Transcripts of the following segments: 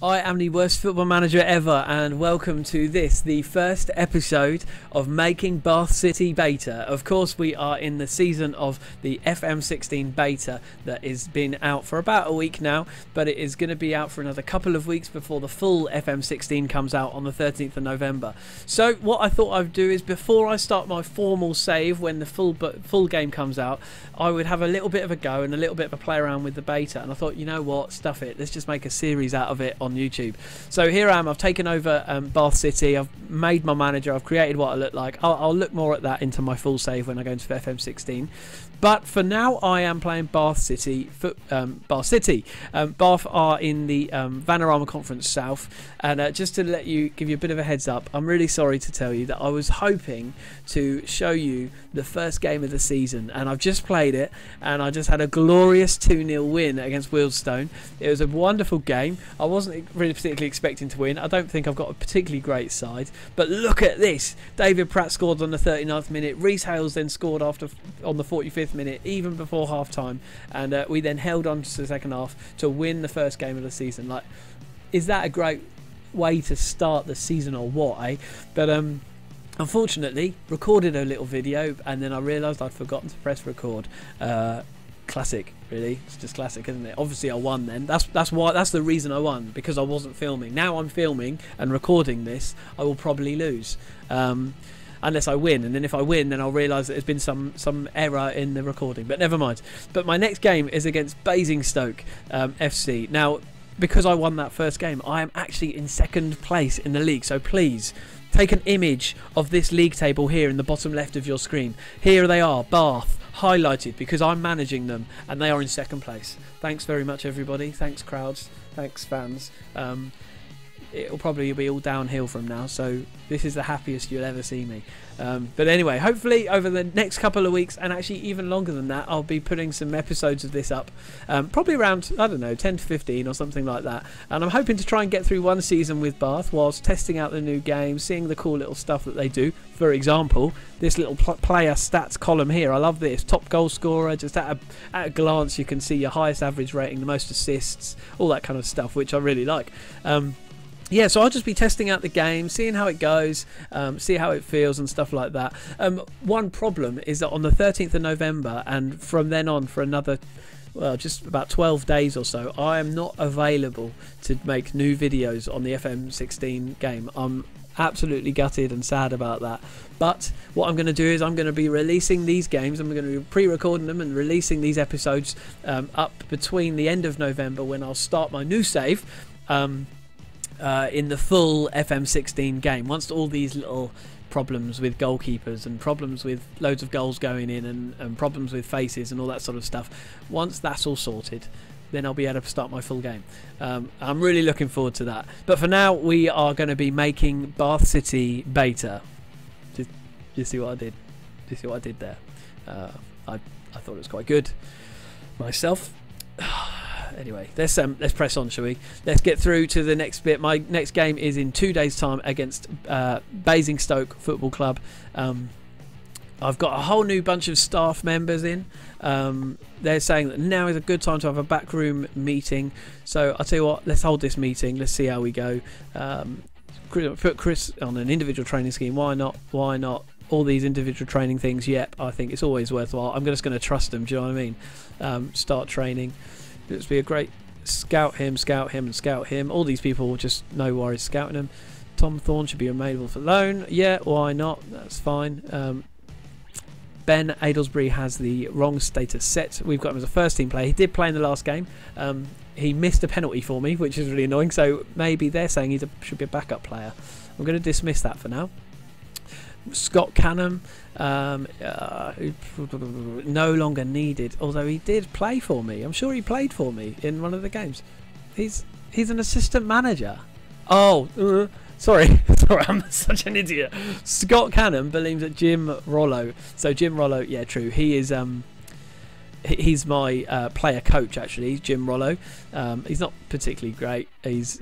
I am the worst football manager ever, and welcome to this, the first episode of Making Bath City Beta. Of course, we are in the season of the FM16 beta that has been out for about a week now, but it is going to be out for another couple of weeks before the full FM16 comes out on the 13th of November. So what I thought I'd do is, before I start my formal save when the full game comes out, I would have a little bit of a go and a little bit of a play around with the beta. And I thought, you know what, stuff it, let's just make a series out of it on YouTube. So here I am, I've taken over Bath City, I've made my manager, I've created what I look like. I'll look more at that into my full save when I go into FM16. But for now, I am playing Bath City. Bath are in the Vanarama Conference South, and just to give you a bit of a heads up, I'm really sorry to tell you that I was hoping to show you the first game of the season, and I've just played it, and I just had a glorious 2-0 win against Wealdstone. It was a wonderful game. I wasn't really particularly expecting to win. I don't think I've got a particularly great side, but look at this. David Pratt scored on the 39th minute. Reece Hales then scored on the 45th minute, even before half time, and we then held on to the second half to win the first game of the season. Like, is that a great way to start the season or what, eh? But unfortunately, recorded a little video and then I realised I'd forgotten to press record. Classic, really. It's just classic, isn't it? Obviously I won then. That's the reason I won, because I wasn't filming. Now I'm filming and recording this, I will probably lose. Unless I win, and then if I win, then I'll realise that there's been some error in the recording, but never mind. But my next game is against Basingstoke FC. Now, because I won that first game, I am actually in second place in the league, so please take an image of this league table here in the bottom left of your screen. Here they are, Bath, highlighted, because I'm managing them, and they are in second place. Thanks very much, everybody. Thanks, crowds. Thanks, fans. It'll probably be all downhill from now, so this is the happiest you'll ever see me. But anyway, hopefully over the next couple of weeks, and actually even longer than that, I'll be putting some episodes of this up, probably around, I don't know, 10 to 15 or something like that. And I'm hoping to try and get through one season with Bath whilst testing out the new game, seeing the cool little stuff that they do. For example, this little player stats column here, I love this. Top goal scorer, just at a glance you can see your highest average rating, the most assists, all that kind of stuff, which I really like. Yeah, so I'll just be testing out the game, seeing how it goes, see how it feels and stuff like that. One problem is that on the 13th of November and from then on for another, well, just about 12 days or so, I am not available to make new videos on the FM16 game. I'm absolutely gutted and sad about that. But what I'm going to do is I'm going to be releasing these games. I'm going to be pre-recording them and releasing these episodes up between the end of November, when I'll start my new save. In the full FM16 game, once all these little problems with goalkeepers and problems with loads of goals going in and problems with faces and all that sort of stuff, once that's all sorted, then I'll be able to start my full game. I'm really looking forward to that. But for now, we are going to be making Bath City beta. Did you see what I did? Did you see what I did there? I thought it was quite good myself. Anyway, let's press on, shall we? Let's get through to the next bit. My next game is in 2 days' time against Basingstoke Football Club. I've got a whole new bunch of staff members in. They're saying that now is a good time to have a backroom meeting. So I'll tell you what, let's hold this meeting. Let's see how we go. Put Chris on an individual training scheme. Why not? Why not? All these individual training things, yep, I think it's always worthwhile. I'm just going to trust them, do you know what I mean? Start training. It'll be a great scout him, and scout him. All these people, just no worries scouting them. Tom Thorne should be available for loan. Yeah, why not? That's fine. Ben Adelsbury has the wrong status set. We've got him as a first team player. He did play in the last game. He missed a penalty for me, which is really annoying. So maybe they're saying he should be a backup player. I'm going to dismiss that for now. Scott Canham, no longer needed, although he did play for me. I'm sure he played for me in one of the games. He's an assistant manager. Oh, sorry, I'm such an idiot. Scott Canham believes that Jim Rollo. So Jim Rollo, yeah, true. He is he's my player coach, actually. He's Jim Rollo. He's not particularly great.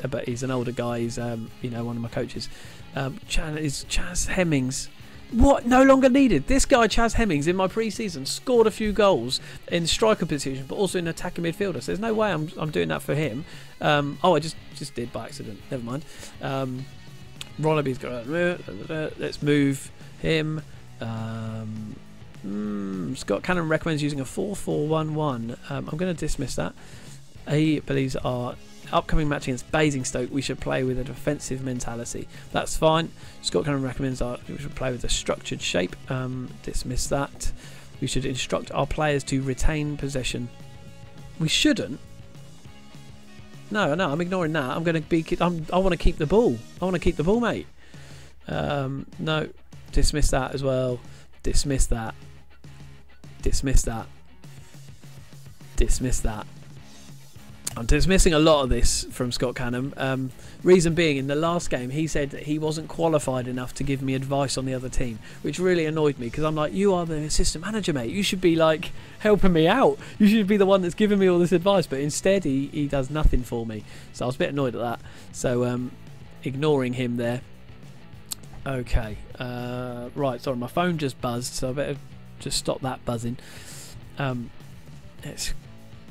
But he's an older guy. He's one of my coaches. Chaz Hemmings What? No longer needed. This guy, Chaz Hemmings, in my pre-season, scored a few goals in striker position, but also in attacking midfielder. So there's no way I'm doing that for him. I just did by accident. Never mind. Rollaby's got. Let's move him. Scott Cannon recommends using a 4-4-1-1. I'm going to dismiss that. He believes our upcoming match against Basingstoke we should play with a defensive mentality. That's fine. Scott Cannon recommends we should play with a structured shape. Dismiss that. We should instruct our players to retain possession. We shouldn't. No, I'm ignoring that. I'm going to be. I want to keep the ball. I want to keep the ball, mate. No, dismiss that as well. Dismiss that. Dismiss that. Dismiss that. I'm dismissing a lot of this from Scott Canham. Reason being, in the last game, he said that he wasn't qualified enough to give me advice on the other team, which really annoyed me because I'm like, you are the assistant manager, mate. You should be like helping me out. You should be the one that's giving me all this advice. But instead, he does nothing for me. So I was a bit annoyed at that. So ignoring him there. Okay. Right. Sorry, my phone just buzzed, so I better just stop that buzzing.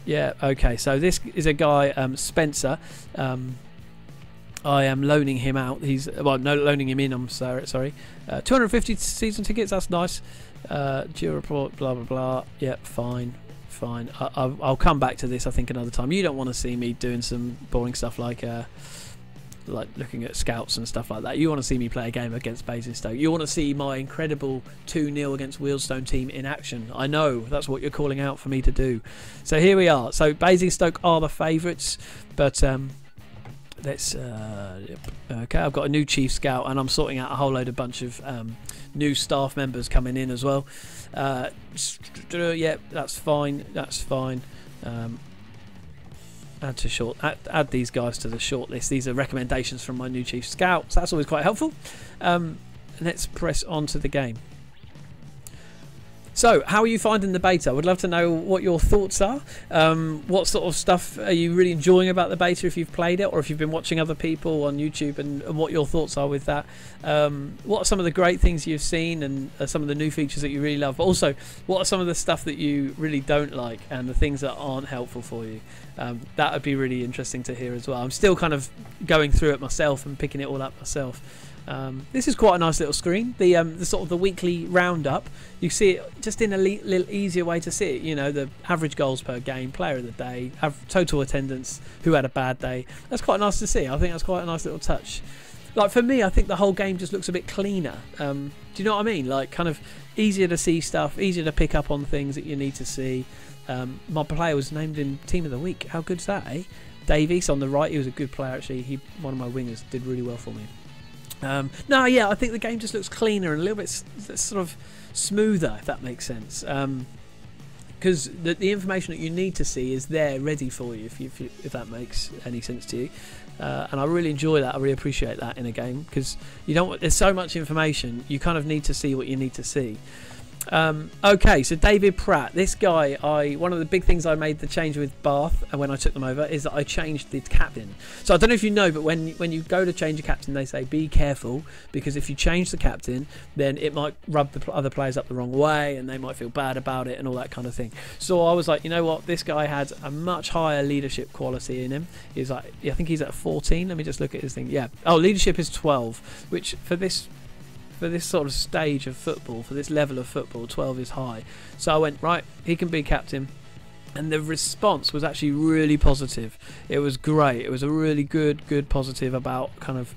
Yeah, okay, so this is a guy, Spencer. I am loaning him out. Loaning him in, I'm sorry. 250 season tickets, that's nice. Due report, blah, blah, blah. Yep, fine. I'll come back to this, I think, another time. You don't want to see me doing some boring stuff like looking at scouts and stuff like that. You want to see me play a game against Basingstoke. You want to see my incredible 2-0 against Wealdstone team in action. I know that's what you're calling out for me to do. So here we are. So Basingstoke are the favourites, but let's okay, I've got a new chief scout and I'm sorting out a whole load of bunch of new staff members coming in as well. Yeah, that's fine. Add these guys to the short list. These are recommendations from my new chief scout, so that's always quite helpful. Let's press on to the game. So, how are you finding the beta? I would love to know what your thoughts are. What sort of stuff are you really enjoying about the beta if you've played it, or if you've been watching other people on YouTube, and what your thoughts are with that. What are some of the great things you've seen, and some of the new features that you really love, but also what are some of the stuff that you really don't like and the things that aren't helpful for you. That would be really interesting to hear as well. I'm still kind of going through it myself and picking it all up myself. This is quite a nice little screen. The sort of the weekly roundup. You see it just in a little easier way to see it. You know, the average goals per game, player of the day, total attendance, who had a bad day. That's quite nice to see. I think that's quite a nice little touch. Like for me, I think the whole game just looks a bit cleaner. Do you know what I mean? Like kind of easier to see stuff, easier to pick up on things that you need to see. My player was named in Team of the Week. How good's that, eh? Davies on the right. He was a good player actually. One of my wingers did really well for me. No, yeah, I think the game just looks cleaner and a little bit sort of smoother, if that makes sense. Because the information that you need to see is there, ready for you, if that makes any sense to you. And I really enjoy that. I really appreciate that in a game because there's so much information. You kind of need to see what you need to see. Okay, so David Pratt, this guy, one of the big things I made the change with Bath and when I took them over is that I changed the captain. So I don't know if you know, but when you go to change a captain, they say be careful because if you change the captain, then it might rub the other players up the wrong way and they might feel bad about it and all that kind of thing. So I was like, you know what, this guy had a much higher leadership quality in him. He's like, I think he's at 14. Let me just look at his thing. Yeah. Oh, leadership is 12, which for this sort of stage of football, for this level of football, 12 is high. So I went, right, he can be captain. And the response was actually really positive. It was great. It was a really good positive about kind of,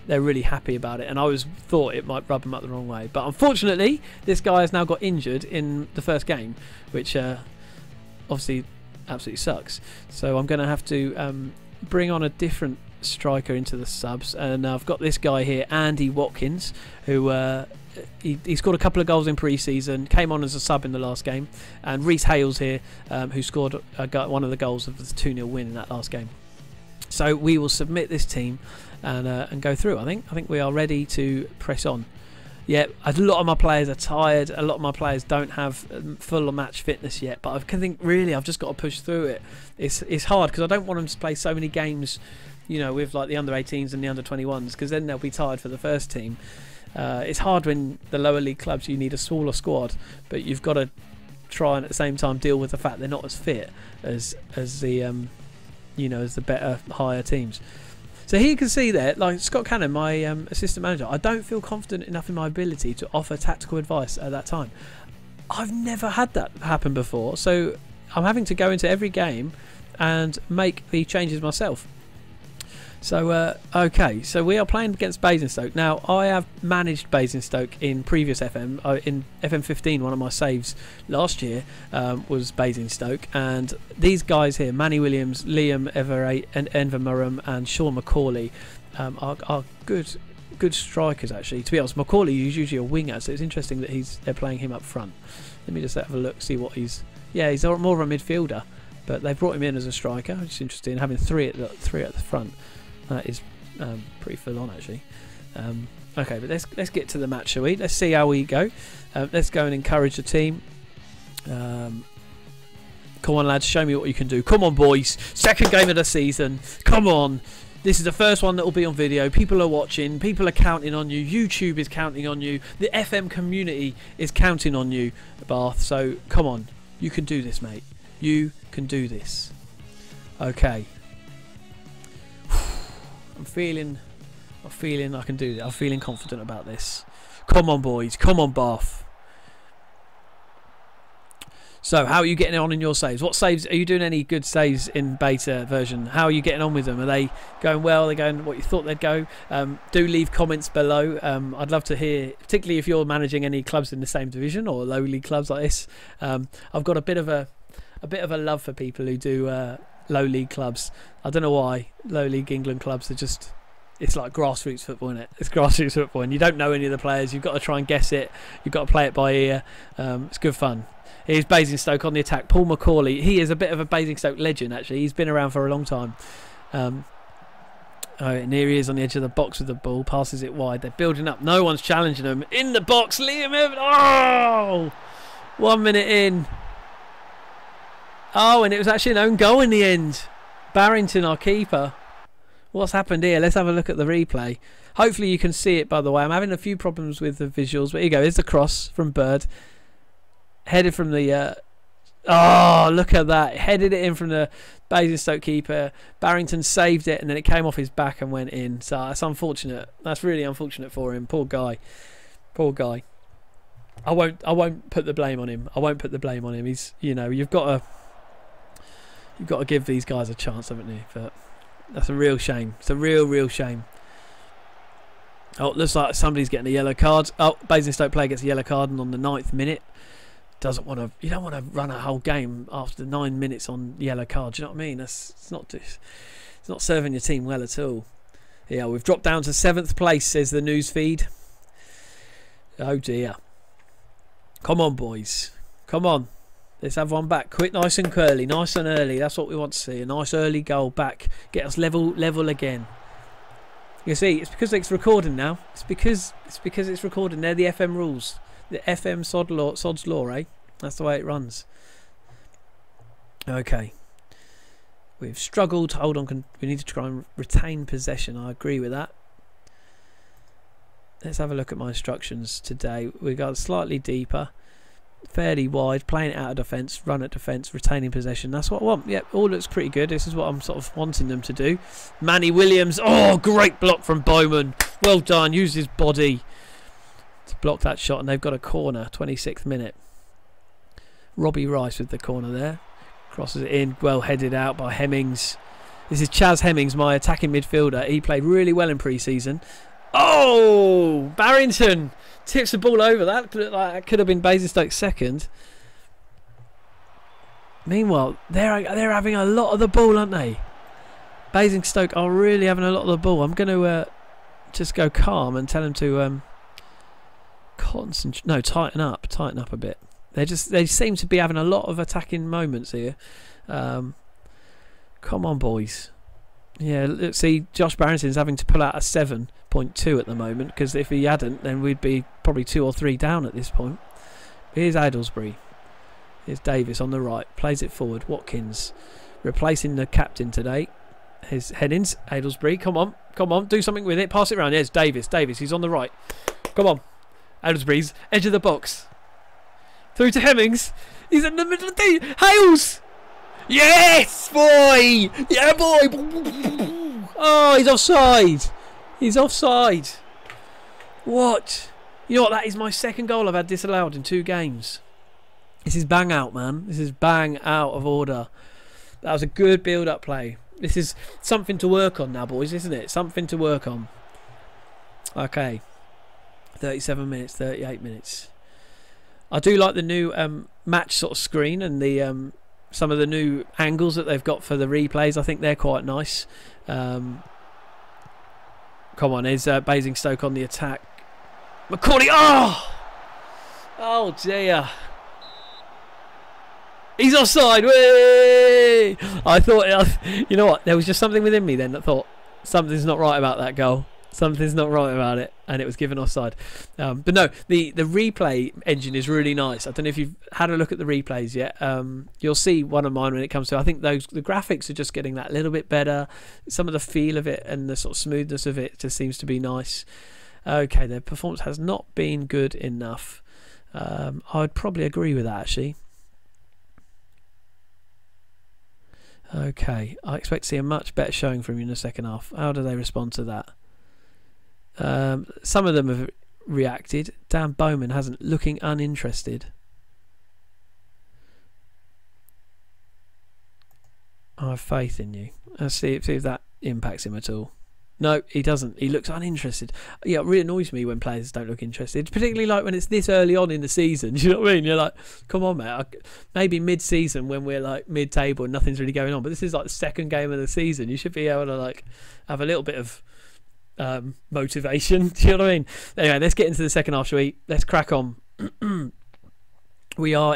they're really happy about it. And I thought it might rub them up the wrong way. But unfortunately, this guy has now got injured in the first game, which obviously absolutely sucks. So I'm going to have to bring on a different striker into the subs, and I've got this guy here, Andy Watkins, who he scored a couple of goals in pre-season, came on as a sub in the last game, and Reece Hales here, who scored one of the goals of the 2-0 win in that last game. So we will submit this team and go through. I think we are ready to press on. Yeah, a lot of my players are tired. A lot of my players don't have full match fitness yet, but I think really I've just got to push through it. It's hard because I don't want them to play so many games, you know, with like the under-18s and the under-21s, because then they'll be tired for the first team. It's hard when the lower league clubs, you need a smaller squad, but you've got to try and at the same time deal with the fact they're not as fit as the as the better, higher teams. So here you can see there, like Scott Cannon, my assistant manager, I don't feel confident enough in my ability to offer tactical advice at that time. I've never had that happen before, so I'm having to go into every game and make the changes myself. So okay, so we are playing against Basingstoke. Now I have managed Basingstoke in previous FM, in FM 15. One of my saves last year was Basingstoke, and these guys here, Manny Williams, Liam Everett, and Enver Murram, and Sean Macaulay, are good strikers actually. To be honest, Macaulay is usually a winger, so it's interesting that they're playing him up front. Let me just have a look, see what he's. Yeah, he's more of a midfielder, but they brought him in as a striker, which is interesting. Having three at the front. That is pretty full on actually. Okay, but let's get to the match, shall we? Let's see how we go. Let's go and encourage the team. Come on, lads, show me what you can do. Come on, boys. Second game of the season. Come on. This is the first one that will be on video. People are watching. People are counting on you. YouTube is counting on you. The FM community is counting on you, Bath. So come on, you can do this, mate. You can do this. Okay. I'm feeling I can do this. I'm feeling confident about this. Come on, boys. Come on, Bath. So, how are you getting on in your saves? What saves? Are you doing any good saves in beta version? How are you getting on with them? Are they going well? Are they going what you thought they'd go? Do leave comments below. I'd love to hear, particularly if you're managing any clubs in the same division or low league clubs like this. I've got a bit of a love for people who do low league clubs. I don't know why. Low league England clubs are just, it's like grassroots football, isn't it? It's grassroots football, and you don't know any of the players. You've got to try and guess it. You've got to play it by ear. It's good fun. Here's Basingstoke on the attack. Paul Macaulay. He is a bit of a Basingstoke legend, actually. He's been around for a long time. And here he is on the edge of the box with the ball. Passes it wide. They're building up. No one's challenging him. In the box, Liam Evans. Oh! 1 minute in. Oh, and it was actually an own goal in the end. Barrington, our keeper. What's happened here? Let's have a look at the replay. Hopefully you can see it, by the way. I'm having a few problems with the visuals. But here you go. Here's the cross from Bird. Headed from the... oh, look at that. Headed it in from the Basingstoke keeper. Barrington saved it, and then it came off his back and went in. So that's unfortunate. That's really unfortunate for him. Poor guy. Poor guy. I won't put the blame on him. I won't put the blame on him. He's, you've got to give these guys a chance, haven't you? But that's a real shame. It's a real shame. Oh, it looks like somebody's getting a yellow card. Oh, Basingstoke player gets a yellow card, and on the 9th minute, doesn't want to. You don't want to run a whole game after 9 minutes on yellow card. Do you know what I mean? It's not serving your team well at all. Yeah, we've dropped down to 7th place, says the news feed. Oh dear. Come on, boys. Come on. Let's have one back. Quick, nice and curly. Nice and early. That's what we want to see. A nice early goal back. Get us level again. You see, it's because it's recording now. It's because it's recording. They're the FM rules. The FM sod's law, eh? That's the way it runs. Okay. We've struggled. Hold on. We need to try and retain possession. I agree with that. Let's have a look at my instructions today. We got slightly deeper. Fairly wide, playing it out of defence, run at defence, retaining possession. That's what I want. Yep, all looks pretty good. This is what I'm sort of wanting them to do. Manny Williams. Oh, great block from Bowman. Well done. Used his body to block that shot, and they've got a corner. 26th minute. Robbie Rice with the corner there. Crosses it in. Well headed out by Hemmings. This is Chaz Hemmings, my attacking midfielder. He played really well in pre-season. Oh, Barrington tips the ball over. That could have been Basingstoke's second. Meanwhile, they're having a lot of the ball, aren't they? Basingstoke are really having a lot of the ball. I'm going to just go calm and tell them to concentrate. No, tighten up a bit. They seem to be having a lot of attacking moments here. Come on, boys. Yeah, let's see. Josh Barrington's having to pull out a 7.2 at the moment, because if he hadn't, then we'd be probably 2 or 3 down at this point. Here's Adelsbury. Here's Davis on the right. Plays it forward. Watkins replacing the captain today. His headings. Adelsbury. Come on. Do something with it. Pass it around. There's Davis. He's on the right. Come on. Aylesbury's edge of the box. Through to Hemmings. He's in the middle of the Hales. Yes, boy. Yeah, boy. Oh, he's offside. He's offside. What? You know what? That is my second goal I've had disallowed in 2 games. This is bang out, man. This is bang out of order. That was a good build-up play. This is something to work on now, boys, isn't it? Something to work on. Okay. 37 minutes, 38 minutes. I do like the new match sort of screen and the some of the new angles that they've got for the replays. I think they're quite nice. Come on, is Basingstoke on the attack? McCauley, oh dear. He's offside. Whee! I thought, you know what? There was just something within me then that thought something's not right about that goal. Something's not right about it, and it was given offside. But no, the replay engine is really nice. I don't know if you've had a look at the replays yet. You'll see one of mine when it comes to. I think the graphics are just getting that little bit better. Some of the feel of it and the sort of smoothness of it just seems to be nice. Okay, their performance has not been good enough. I'd probably agree with that actually. Okay, I expect to see a much better showing from you in the second half. How do they respond to that? Some of them have reacted. Dan Bowman hasn't, looking uninterested. I have faith in you. Let's see if that impacts him at all. No, he doesn't. He looks uninterested. Yeah, it really annoys me when players don't look interested, particularly like when it's this early on in the season. Do you know what I mean? You're like, come on, mate. Maybe mid-season when we're like mid-table and nothing's really going on, but this is like the second game of the season. You should be able to like have a little bit of motivation. Do you know what I mean? Anyway, let's get into the second half, shall we? Let's crack on. We are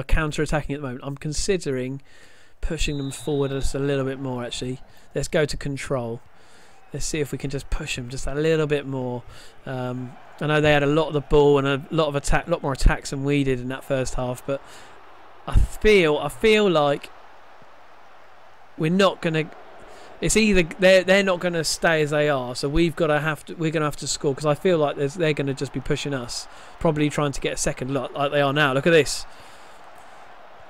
counter-attacking at the moment. I'm considering pushing them forward just a little bit more actually. Let's go to control. Let's see if we can just push them just a little bit more. I know they had a lot of the ball and a lot more attacks than we did in that first half, but I feel like we're not gonna. It's either they're not going to stay as they are, so we're going to have to score, because I feel like they're going to just be pushing us, probably trying to get a second look like they are now. Look at this,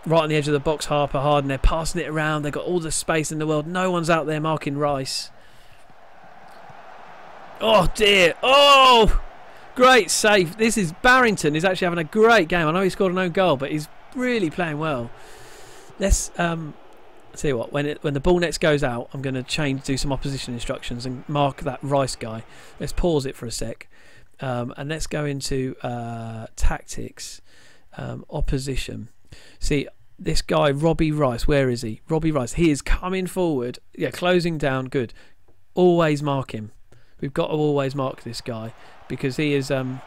right on the edge of the box. Harper, Harden, they're passing it around. They've got all the space in the world. No one's out there marking Rice. Oh dear! Oh, great save. This is Barrington. He's actually having a great game. I know he scored an own goal, but he's really playing well. Let's tell you what, when the ball next goes out, I'm going to do some opposition instructions and mark that Rice guy. Let's pause it for a sec, and let's go into tactics, opposition. See this guy, Robbie Rice. Where is he? Robbie Rice. He is coming forward. Yeah, closing down. Good. Always mark him. We've got to always mark this guy because he is doing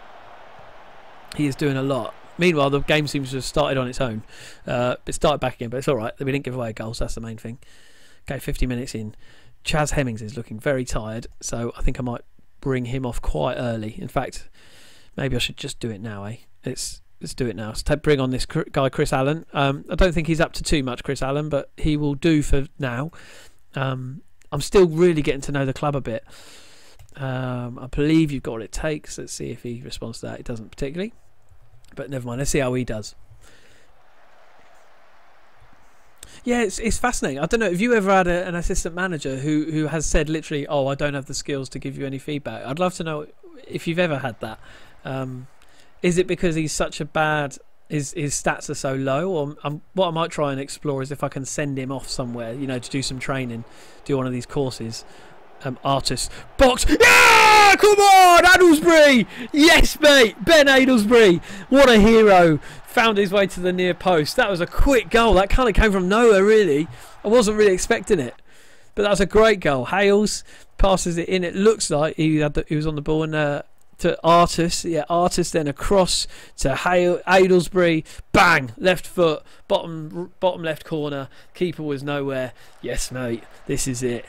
a lot. Meanwhile, the game seems to have started on its own. It started back again, but it's all right. We didn't give away a goal, so that's the main thing. Okay, 50 minutes in. Chaz Hemmings is looking very tired, so I think I might bring him off quite early. In fact, maybe I should just do it now, eh? Let's do it now. So bring on this guy, Chris Allen. I don't think he's up to too much, Chris Allen, but he will do for now. I'm still really getting to know the club a bit. I believe you've got what it takes. Let's see if he responds to that. He doesn't particularly. But never mind, let's see how he does. Yeah, it's fascinating. I don't know, have you ever had an assistant manager who has said literally, oh, I don't have the skills to give you any feedback? I'd love to know if you've ever had that. Is it because he's such a bad, his stats are so low? Or what I might try and explore is if I can send him off somewhere, to do some training, do one of these courses. Artist box. Yeah, come on, Adelsbury. Yes, mate. Ben Adelsbury. What a hero. Found his way to the near post. That was a quick goal. That kind of came from nowhere, really. I wasn't really expecting it, but that was a great goal. Hales passes it in. It looks like he was on the ball and to Artist. Yeah, Artist then across to Adelsbury. Bang, left foot, bottom left corner. Keeper was nowhere. Yes, mate. This is it.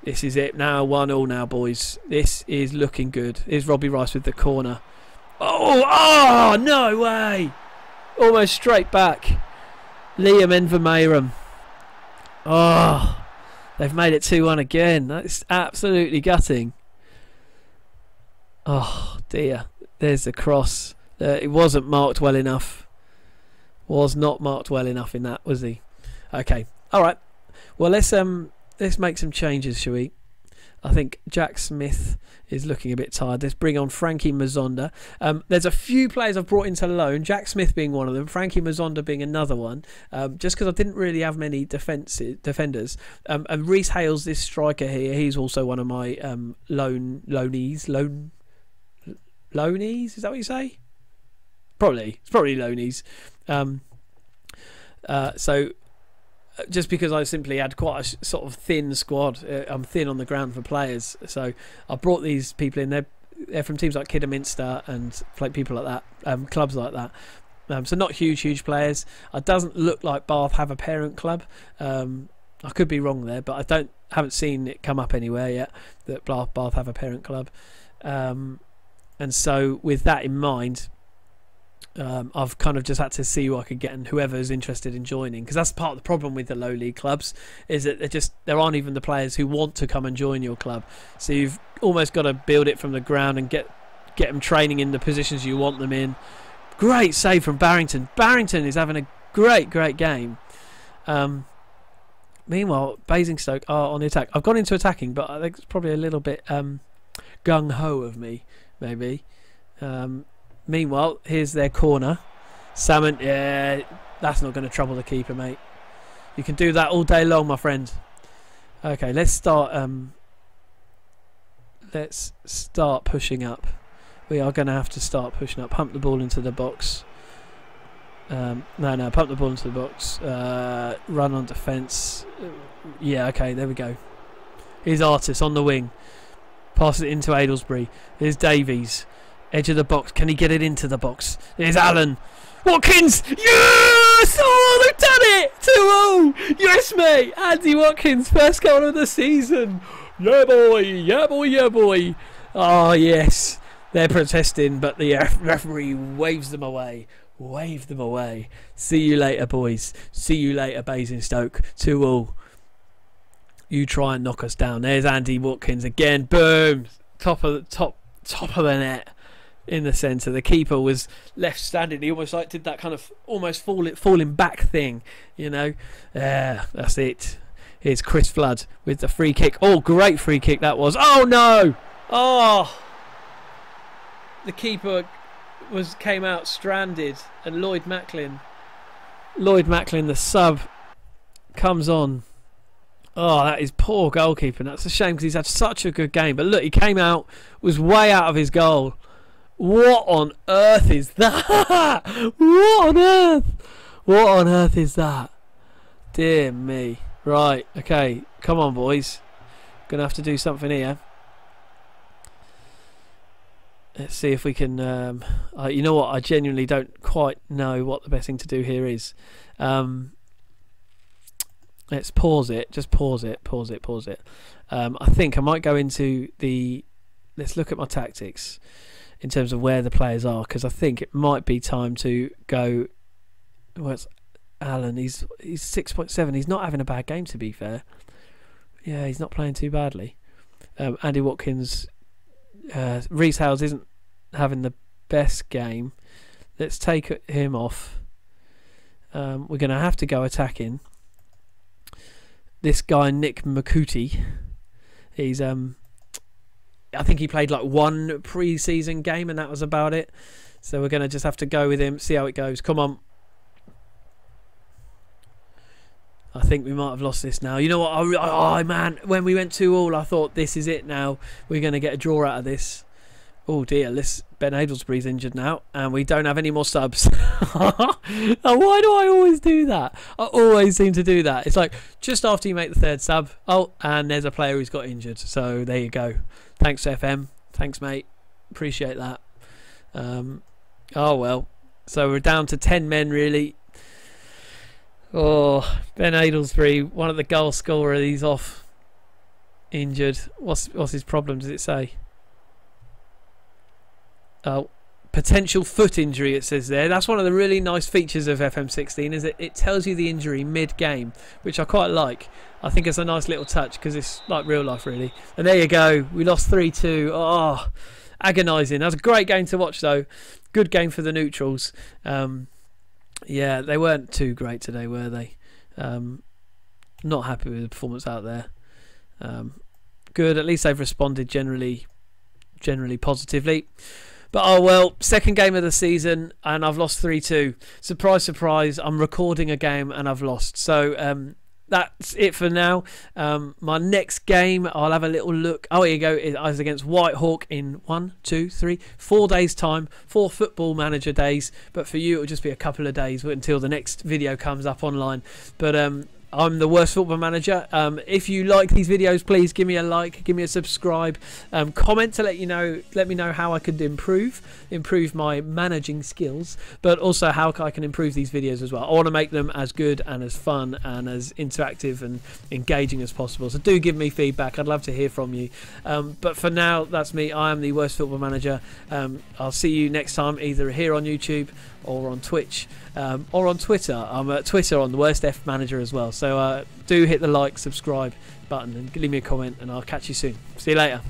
This is it now, 1-1 now, boys. This is looking good. Here's Robbie Rice with the corner. Oh, no way. Almost straight back. Liam Envermeiren. Oh, they've made it 2-1 again. That's absolutely gutting. Oh dear, there's the cross. It wasn't marked well enough. Was not marked well enough in that, was he? Okay, all right. Well, let's make some changes, shall we? I think Jack Smith is looking a bit tired. Let's bring on Frankie Mazonda. There's a few players I've brought into loan, Jack Smith being one of them, Frankie Mazonda being another one, just because I didn't really have many defenders. And Reece Hales, this striker here, he's also one of my loanees. Loanees? Is that what you say? It's probably loanees. So just because I simply had quite a sort of thin squad, I'm thin on the ground for players, so I brought these people in. They're from teams like Kidderminster and people like that, clubs like that. So not huge players. It doesn't look like Bath have a parent club. I could be wrong there, but I haven't seen it come up anywhere yet that Bath have a parent club. And so with that in mind, I've kind of just had to see who I could get and whoever's interested in joining, because that's part of the problem with the low league clubs, is that there aren't even the players who want to come and join your club. So you've almost got to build it from the ground and get them training in the positions you want them in. Great save from Barrington. Barrington is having a great game. Meanwhile, Basingstoke are on the attack. I've gone into attacking, but I think it's probably a little bit gung-ho of me, maybe. Meanwhile, here's their corner. Salmon, yeah, that's not going to trouble the keeper, mate. You can do that all day long, my friend. Okay, let's start pushing up. We are going to have to start pushing up. Pump the ball into the box. No, pump the ball into the box. Run on defence. Yeah, okay, there we go. Here's Artis on the wing. Pass it into Aylesbury. Here's Davies. Edge of the box. Can he get it into the box? There's Allen. Watkins! Yes! Oh, they've done it! 2-0! Yes, mate! Andy Watkins, first goal of the season. Yeah, boy! Yeah, boy! Yeah, boy! Oh, yes. They're protesting, but the referee waves them away. Wave them away. See you later, boys. See you later, Basingstoke. 2-0. You try and knock us down. There's Andy Watkins again. Boom! Top of the net. In the centre, the keeper was left standing. He almost did that kind of almost falling back thing, you know. Yeah, that's it. Here's Chris Flood with the free kick. Oh, great free kick that was. Oh no! Oh, the keeper came out stranded, and Lloyd Macklin, the sub, comes on. Oh, that is poor goalkeeping. That's a shame because he's had such a good game. But look, he came out, was way out of his goal. What on earth is that? What on earth? What on earth is that? Dear me. Right, okay. Come on, boys. Gonna have to do something here. Let's see if we can... you know what? I genuinely don't quite know what the best thing to do here is. Let's pause it. Just pause it. Pause it. I think I might go into the... Let's look at my tactics in terms of where the players are, because I think it might be time to go. Where's Alan? He's 6.7. He's not having a bad game, to be fair. Yeah, he's not playing too badly. Andy Watkins, Reece Hales isn't having the best game. Let's take him off. We're going to have to go attacking. This guy Nick Makuti, he's I think he played like one pre-season game and that was about it. So we're going to just have to go with him, see how it goes. Come on. I think we might have lost this now. You know what? Oh, man. When we went 2-2, I thought this is it now. We're going to get a draw out of this. Oh, dear. Ben Aylesbury's injured now. And we don't have any more subs. Why do I always do that? I always seem to do that. It's like just after you make the third sub. Oh, and there's a player who's got injured. So there you go. Thanks, FM. Thanks, mate. Appreciate that. Oh, well. So we're down to 10 men, really. Oh, Ben Aylesbury, one of the goal scorers, he's off. Injured. What's his problem, does it say? Oh, potential foot injury, it says there. That's one of the really nice features of FM16, is that it tells you the injury mid-game, which I quite like. I think it's a nice little touch because it's like real life, really. And there you go. We lost 3-2. Oh, agonising. That was a great game to watch, though. Good game for the neutrals. Yeah, they weren't too great today, were they? Not happy with the performance out there. Good, at least they've responded generally positively. But oh well, second game of the season and I've lost 3-2. Surprise, surprise, I'm recording a game and I've lost. So that's it for now. My next game, I'll have a little look. Oh, here you go. I was against Whitehawk in 4 days' time. 4 football manager days. But for you, it'll just be a couple of days until the next video comes up online. But I'm the worst football manager. If you like these videos, please give me a like, give me a subscribe, comment to let me know how I could improve my managing skills, but also how I can improve these videos as well. I want to make them as good and as fun and as interactive and engaging as possible. So do give me feedback. I'd love to hear from you. But for now, that's me. I am the worst football manager. I'll see you next time, either here on YouTube or on Twitch or on Twitter. I'm at Twitter on the Worst F Manager as well. So do hit the like, subscribe button and leave me a comment, and I'll catch you soon. See you later.